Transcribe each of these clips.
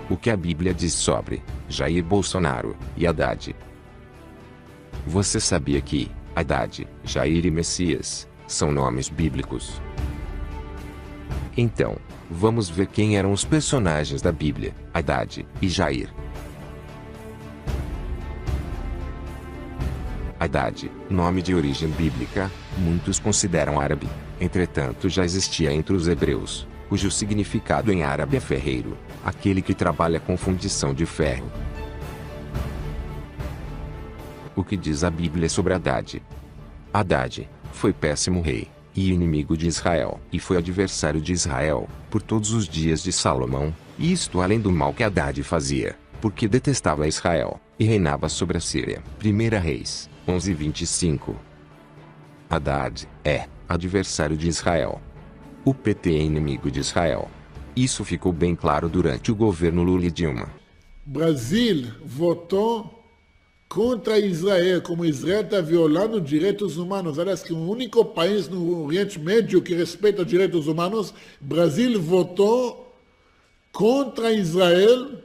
O que a Bíblia diz sobre Jair Bolsonaro e Haddad? Você sabia que Haddad, Jair e Messias são nomes bíblicos? Então, vamos ver quem eram os personagens da Bíblia, Haddad e Jair. Haddad, nome de origem bíblica, muitos consideram árabe. Entretanto, já existia entre os hebreus, cujo significado em árabe é ferreiro, aquele que trabalha com fundição de ferro. O que diz a Bíblia sobre Haddad? Haddad foi péssimo rei e inimigo de Israel, e foi adversário de Israel por todos os dias de Salomão, e isto além do mal que Haddad fazia, porque detestava Israel e reinava sobre a Síria. 1 Reis 11:25. Haddad é adversário de Israel. O PT é inimigo de Israel. Isso ficou bem claro durante o governo Lula e Dilma. Brasil votou contra Israel, como Israel está violando direitos humanos. Aliás, que o único país no Oriente Médio que respeita direitos humanos, Brasil votou contra Israel,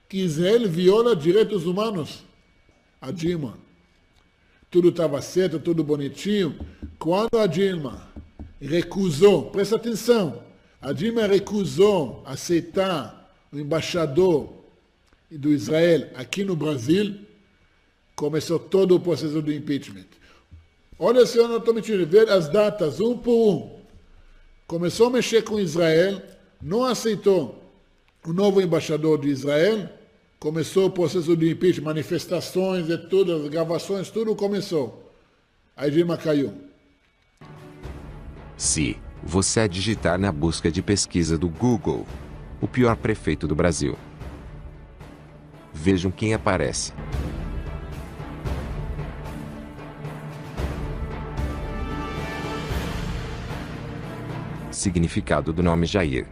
que Israel viola direitos humanos. A Dilma. Tudo estava certo, tudo bonitinho. Quando a Dilma recusou, presta atenção, a Dilma recusou aceitar o embaixador do Israel aqui no Brasil, começou todo o processo do impeachment. Olha, se eu não estou mentindo, ver as datas, um por um. Começou a mexer com Israel, não aceitou o novo embaixador de Israel, começou o processo de impeachment, manifestações e tudo, as gravações, tudo começou. A Dilma caiu. Se você digitar na busca de pesquisa do Google, o pior prefeito do Brasil, vejam quem aparece. Significado do nome Jair.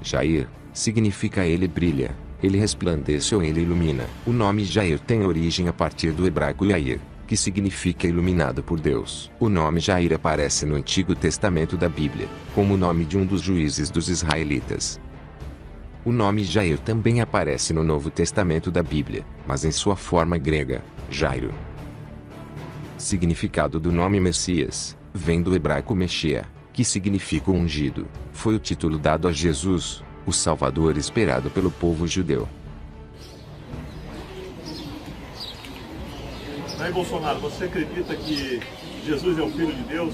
Jair significa ele brilha, ele resplandece ou ele ilumina. O nome Jair tem origem a partir do hebraico Yair, que significa iluminado por Deus. O nome Jair aparece no Antigo Testamento da Bíblia, como o nome de um dos juízes dos israelitas. O nome Jair também aparece no Novo Testamento da Bíblia, mas em sua forma grega, Jairo. Significado do nome Messias vem do hebraico Meshia, que significa ungido. Foi o título dado a Jesus, o Salvador esperado pelo povo judeu. Aí, Bolsonaro, você acredita que Jesus é o Filho de Deus?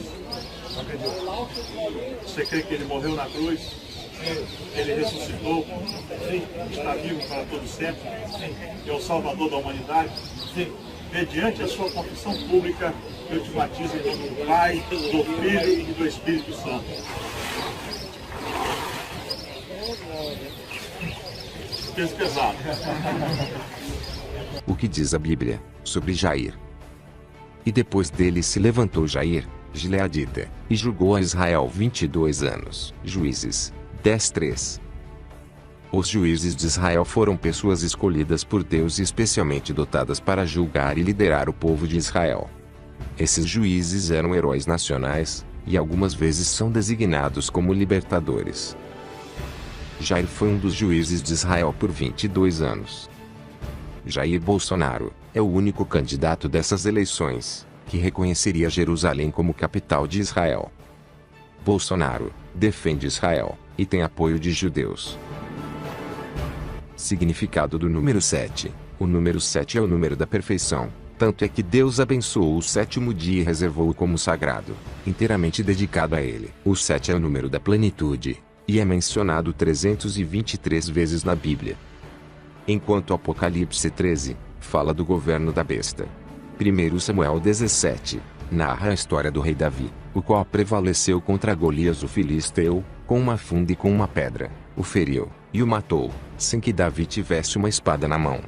Não acredito. Você crê que ele morreu na cruz? Sim. Ele ressuscitou? Sim. Está vivo para todo sempre? Sim. É o Salvador da humanidade? Sim. Mediante a sua confissão pública, eu te batizo em nome do Pai, do Filho e do Espírito Santo. Peso pesado. O que diz a Bíblia sobre Jair? E depois dele se levantou Jair, gileadita, e julgou a Israel 22 anos. Juízes 10:3. Os juízes de Israel foram pessoas escolhidas por Deus e especialmente dotadas para julgar e liderar o povo de Israel. Esses juízes eram heróis nacionais, e algumas vezes são designados como libertadores. Jair foi um dos juízes de Israel por 22 anos. Jair Bolsonaro é o único candidato dessas eleições que reconheceria Jerusalém como capital de Israel. Bolsonaro defende Israel e tem apoio de judeus. Significado do número 7. O número 7 é o número da perfeição, tanto é que Deus abençoou o sétimo dia e reservou-o como sagrado, inteiramente dedicado a ele. O 7 é o número da plenitude, e é mencionado 323 vezes na Bíblia. Enquanto Apocalipse 13 fala do governo da besta. 1 Samuel 17 narra a história do rei Davi, o qual prevaleceu contra Golias o filisteu, com uma funda e com uma pedra, o feriu e o matou, sem que Davi tivesse uma espada na mão.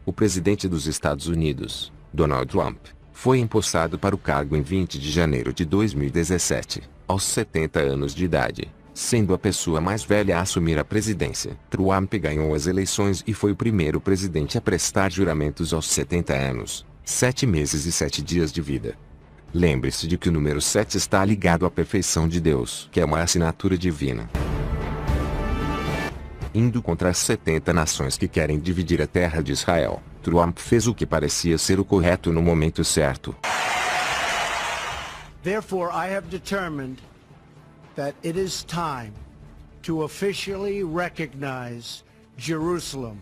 O presidente dos Estados Unidos, Donald Trump, foi empossado para o cargo em 20 de janeiro de 2017, aos 70 anos de idade, sendo a pessoa mais velha a assumir a presidência. Trump ganhou as eleições e foi o primeiro presidente a prestar juramentos aos 70 anos, 7 meses e 7 dias de vida. Lembre-se de que o número 7 está ligado à perfeição de Deus, que é uma assinatura divina. Indo contra as 70 nações que querem dividir a terra de Israel, Trump fez o que parecia ser o correto no momento certo. Therefore, I have determined that it is time to officially recognize Jerusalem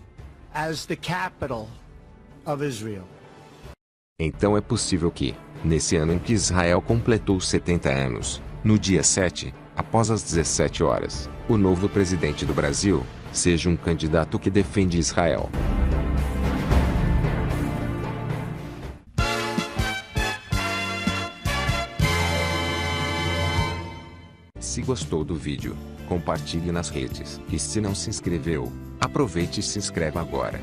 as the capital of Israel. Então é possível que, nesse ano em que Israel completou 70 anos, no dia 7, após as 17 horas, o novo presidente do Brasil seja um candidato que defende Israel. Se gostou do vídeo, compartilhe nas redes. E se não se inscreveu, aproveite e se inscreva agora.